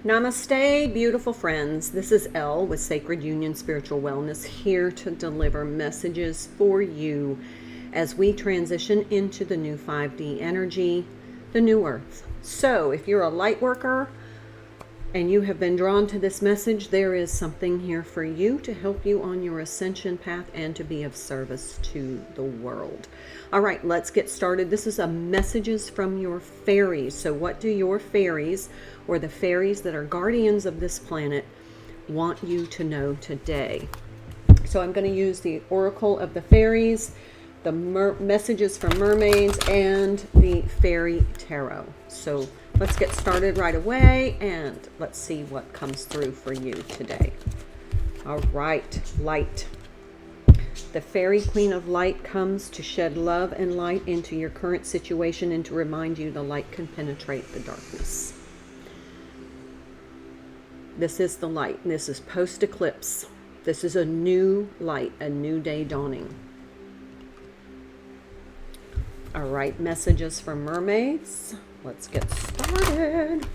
Namaste, beautiful friends. This is Elle with Sacred Union Spiritual Wellness, here to deliver messages for you as we transition into the new 5D energy, the new earth. So if you're a light worker and you have been drawn to this message, there is something here for you to help you on your ascension path and to be of service to the world. All right, let's get started. This is a messages from your fairies. So what do your fairies, or the fairies that are guardians of this planet, want you to know today? So I'm going to use the Oracle of the Fairies, the messages from mermaids, and the fairy tarot. So let's get started right away and let's see what comes through for you today. All right, light. The fairy queen of light comes to shed love and light into your current situation and to remind you the light can penetrate the darkness. This is the light. This is post-eclipse. This is a new light, a new day dawning. All right, messages from mermaids. Let's get started.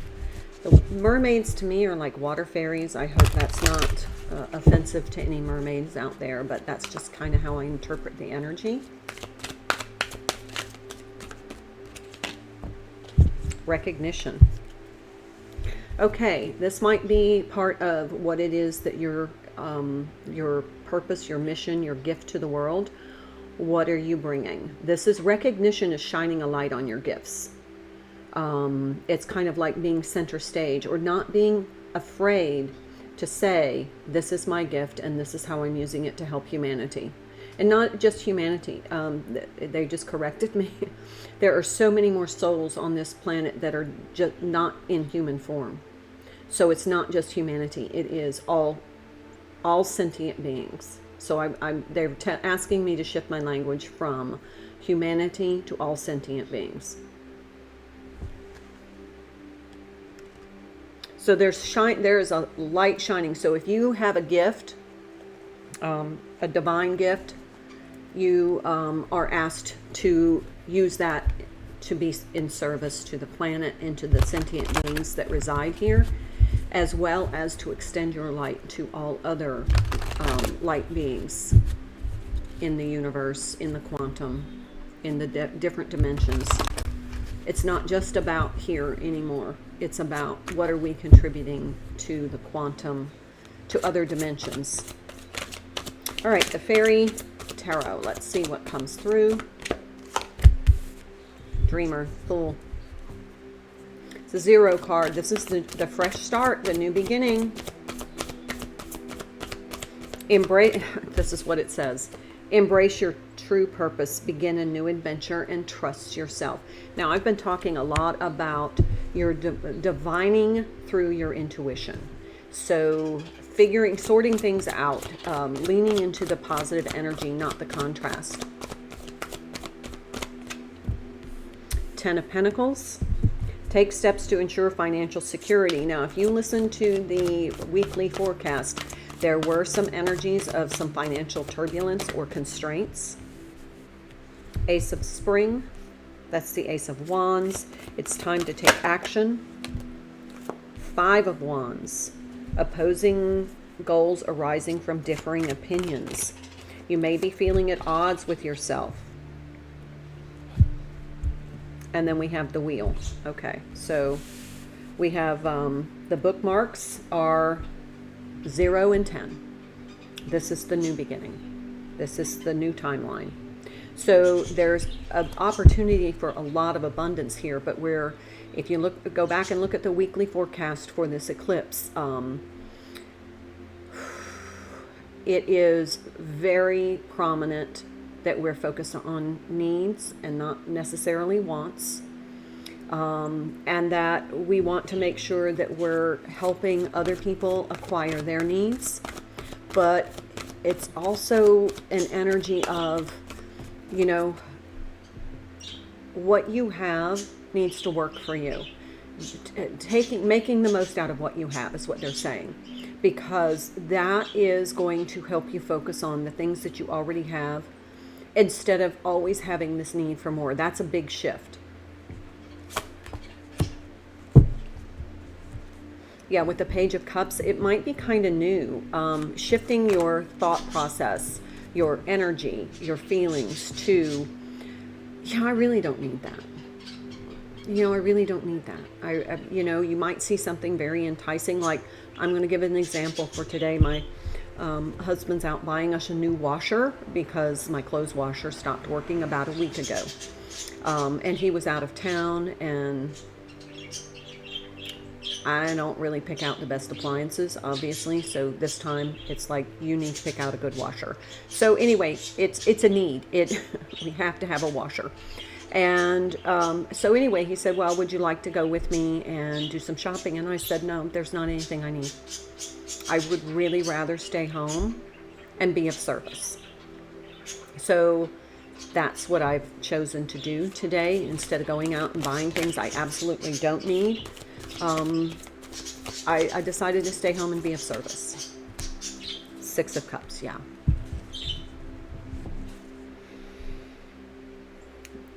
The mermaids to me are like water fairies. I hope that's not offensive to any mermaids out there, but that's just kind of how I interpret the energy. Recognition. Okay, this might be part of what it is that your purpose, your mission, your gift to the world. What are you bringing? This is recognition, is shining a light on your gifts. It's kind of like being center stage, or not being afraid to say, this is my gift and this is how I'm using it to help humanity. And not just humanity. They just corrected me. There are so many more souls on this planet that are just not in human form. So it's not just humanity. It is all sentient beings. So they're asking me to shift my language from humanity to all sentient beings. So there is a light shining. So if you have a gift, a divine gift, you are asked to use that to be in service to the planet and to the sentient beings that reside here, as well as to extend your light to all other light beings in the universe, in the quantum, in the different dimensions. It's not just about here anymore. It's about what are we contributing to the quantum, to other dimensions. All right, the fairy tarot. Let's see what comes through. Dreamer, Fool. It's a 0 card. This is the fresh start, the new beginning. Embrace, this is what it says. Embrace your true purpose, begin a new adventure, and trust yourself. Now, I've been talking a lot about your divining through your intuition. So sorting things out, leaning into the positive energy, not the contrast. 10 of Pentacles. Take steps to ensure financial security. Now, if you listen to the weekly forecast, there were some energies of some financial turbulence or constraints. Ace of Spring. That's the Ace of Wands. It's time to take action. 5 of Wands. Opposing goals arising from differing opinions. You may be feeling at odds with yourself. And then we have the Wheel. Okay, so we have the bookmarks are 0 and 10. This is the new beginning. This is the new timeline. So there's an opportunity for a lot of abundance here, but if you go back and look at the weekly forecast for this eclipse, it is very prominent that we're focused on needs and not necessarily wants, and that we want to make sure that we're helping other people acquire their needs. But it's also an energy of, what you have needs to work for you. Making the most out of what you have is what they're saying, because that is going to help you focus on the things that you already have instead of always having this need for more. That's a big shift. yeah, with the Page of Cups, it might be kind of new. Shifting your thought process, your energy, your feelings to, yeah, I really don't need that. You know, I really don't need that. You know, you might see something very enticing. Like, I'm going to give an example for today. My husband's out buying us a new washer because my clothes washer stopped working about a week ago. And he was out of town, and I don't really pick out the best appliances, obviously. So this time it's like, you need to pick out a good washer. So anyway, it's a need. We have to have a washer. And so anyway, he said, well, would you like to go with me and do some shopping? And I said, no, there's not anything I need. I would really rather stay home and be of service. So that's what I've chosen to do today. Instead of going out and buying things I absolutely don't need, I decided to stay home and be of service. 6 of Cups, yeah.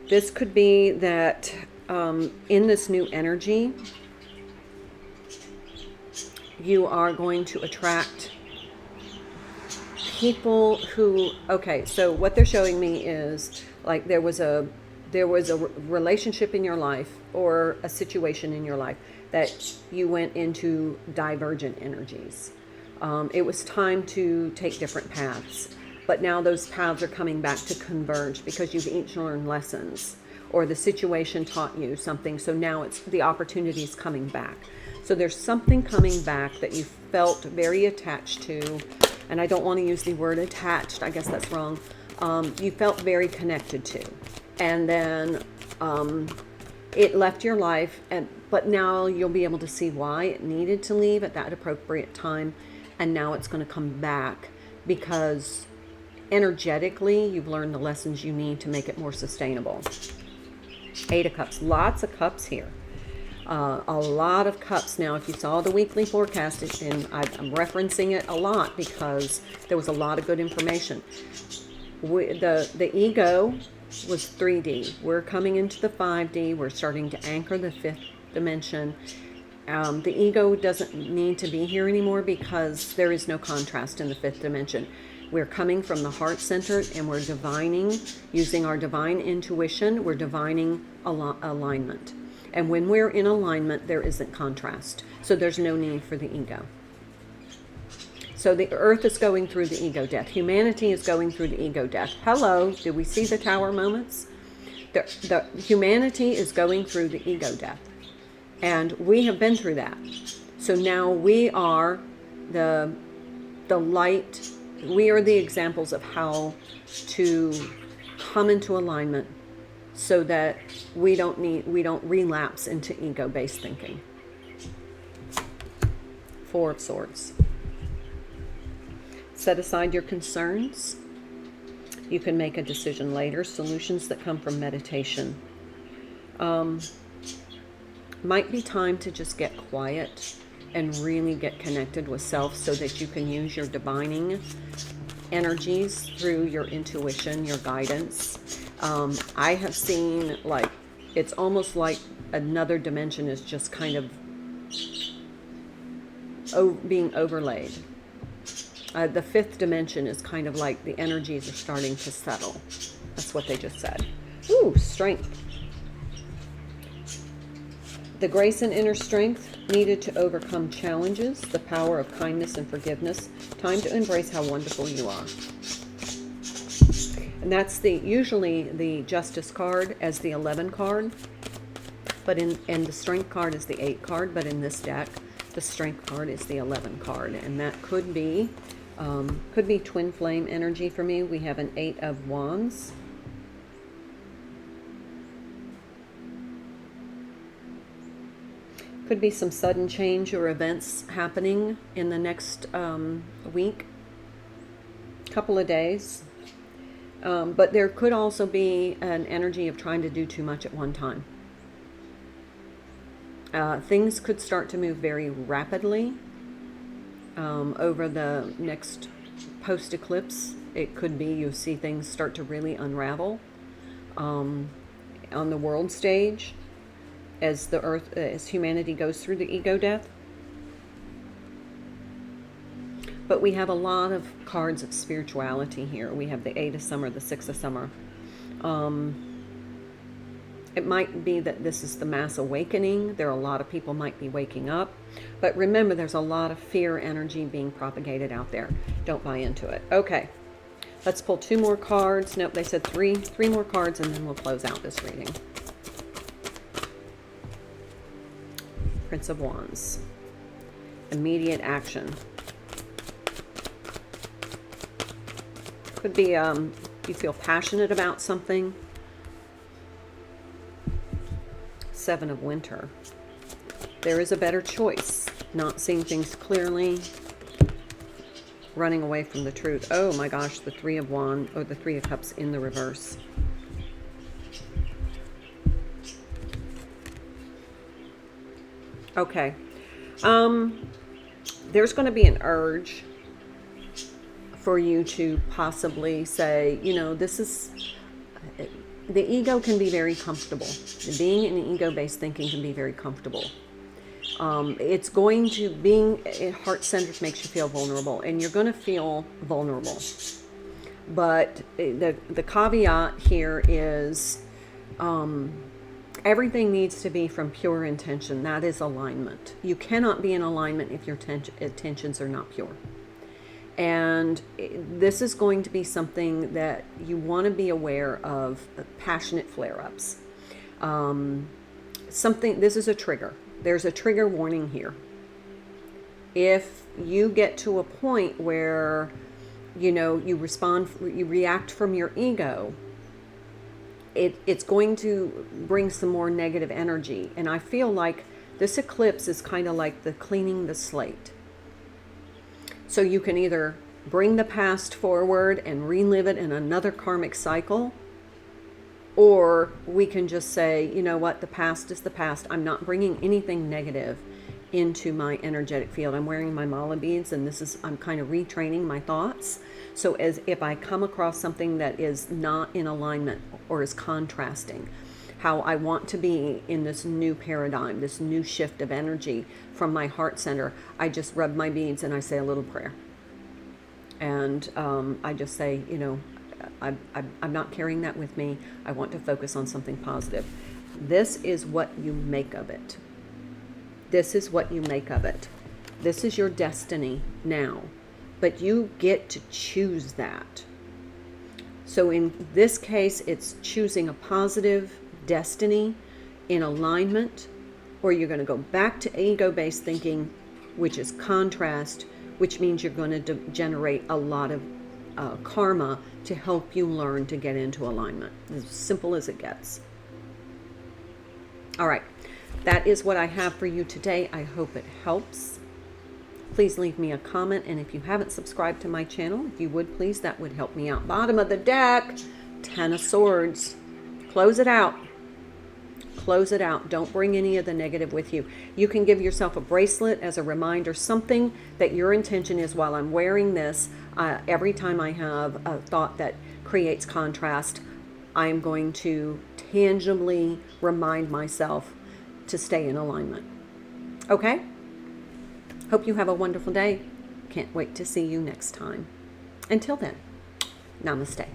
This could be that in this new energy, you are going to attract people who, okay, so what they're showing me is like there was a relationship in your life or a situation in your life that you went into divergent energies. It was time to take different paths. But now those paths are coming back to converge because you've each learned lessons, or the situation taught you something. So now it's the opportunity is coming back. So there's something coming back that you felt very attached to. And I don't want to use the word attached. I guess that's wrong. You felt very connected to. And then it left your life. But now you'll be able to see why it needed to leave at that appropriate time. And now it's going to come back because energetically, you've learned the lessons you need to make it more sustainable. 8 of Cups. Lots of cups here. A lot of cups. Now, if you saw the weekly forecast, and I'm referencing it a lot because there was a lot of good information. The ego was 3D. We're coming into the 5D. We're starting to anchor the 5th dimension. The ego doesn't need to be here anymore because there is no contrast in the 5th dimension. We're coming from the heart center and we're divining, using our divine intuition, we're divining alignment. And when we're in alignment, there isn't contrast. So there's no need for the ego. So the earth is going through the ego death. Humanity is going through the ego death. Hello, do we see the tower moments? The humanity is going through the ego death. And we have been through that. So now we are the light. We are the examples of how to come into alignment so that we don't relapse into ego-based thinking. 4 of Swords. Set aside your concerns. You can make a decision later. Solutions that come from meditation. Might be time to just get quiet and really get connected with self so that you can use your divining energies through your intuition, your guidance. I have seen, like, it's almost like another dimension is just kind of being overlaid. The 5th dimension is kind of like the energies are starting to settle. That's what they just said. Ooh, strength. The grace and inner strength needed to overcome challenges, the power of kindness and forgiveness. Time to embrace how wonderful you are. And that's usually the Justice card as the 11 card. But and the Strength card is the 8 card. But in this deck, the Strength card is the 11 card. And that could be twin flame energy for me. We have an 8 of Wands. Could be some sudden change or events happening in the next week, couple of days. But there could also be an energy of trying to do too much at one time. Things could start to move very rapidly over the next post-eclipse. It could be you see things start to really unravel on the world stage. As humanity goes through the ego death. But we have a lot of cards of spirituality here. We have the 8 of Summer, the 6 of Summer. It might be that this is the mass awakening. There are a lot of people might be waking up. But remember, there's a lot of fear energy being propagated out there. Don't buy into it. Okay. Let's pull 2 more cards. Nope, they said 3 more cards, and then we'll close out this reading. Prince of Wands. Immediate action. Could be you feel passionate about something. 7 of Winter. There is a better choice. Not seeing things clearly. Running away from the truth. Oh my gosh, the 3 of Wands, or the 3 of Cups in the reverse. Okay. There's going to be an urge for you to possibly say, you know, this is... The ego can be very comfortable. Being in ego-based thinking can be very comfortable. It's going to, being heart-centered makes you feel vulnerable, and you're going to feel vulnerable. But the caveat here is everything needs to be from pure intention. That is alignment. You cannot be in alignment if your intentions are not pure. And this is going to be something that you want to be aware of, passionate flare-ups. This is a trigger. There's a trigger warning here. If you get to a point where, you know, you react from your ego, it's going to bring some more negative energy. And I feel like this eclipse is kind of like the cleaning the slate. So you can either bring the past forward and relive it in another karmic cycle, or we can just say, you know what, the past is the past. I'm not bringing anything negative into my energetic field. I'm wearing my mala beads, and I'm kind of retraining my thoughts. So as if I come across something that is not in alignment or is contrasting, how I want to be in this new paradigm, this new shift of energy from my heart center, I just rub my beads and I say a little prayer. And I just say, you know, I'm not carrying that with me. I want to focus on something positive. This is what you make of it. This is what you make of it. This is your destiny now. But you get to choose that. So in this case, it's choosing a positive destiny in alignment, or you're going to go back to ego-based thinking, which is contrast, which means you're going to generate a lot of karma to help you learn to get into alignment. As simple as it gets. All right, that is what I have for you today. I hope it helps. Please leave me a comment, and if you haven't subscribed to my channel, if you would please, that would help me out. Bottom of the deck, 10 of Swords. Close it out. Close it out. Don't bring any of the negative with you. You can give yourself a bracelet as a reminder, something that your intention is, while I'm wearing this, every time I have a thought that creates contrast, I am going to tangibly remind myself to stay in alignment. Okay? Hope you have a wonderful day. Can't wait to see you next time. Until then, namaste.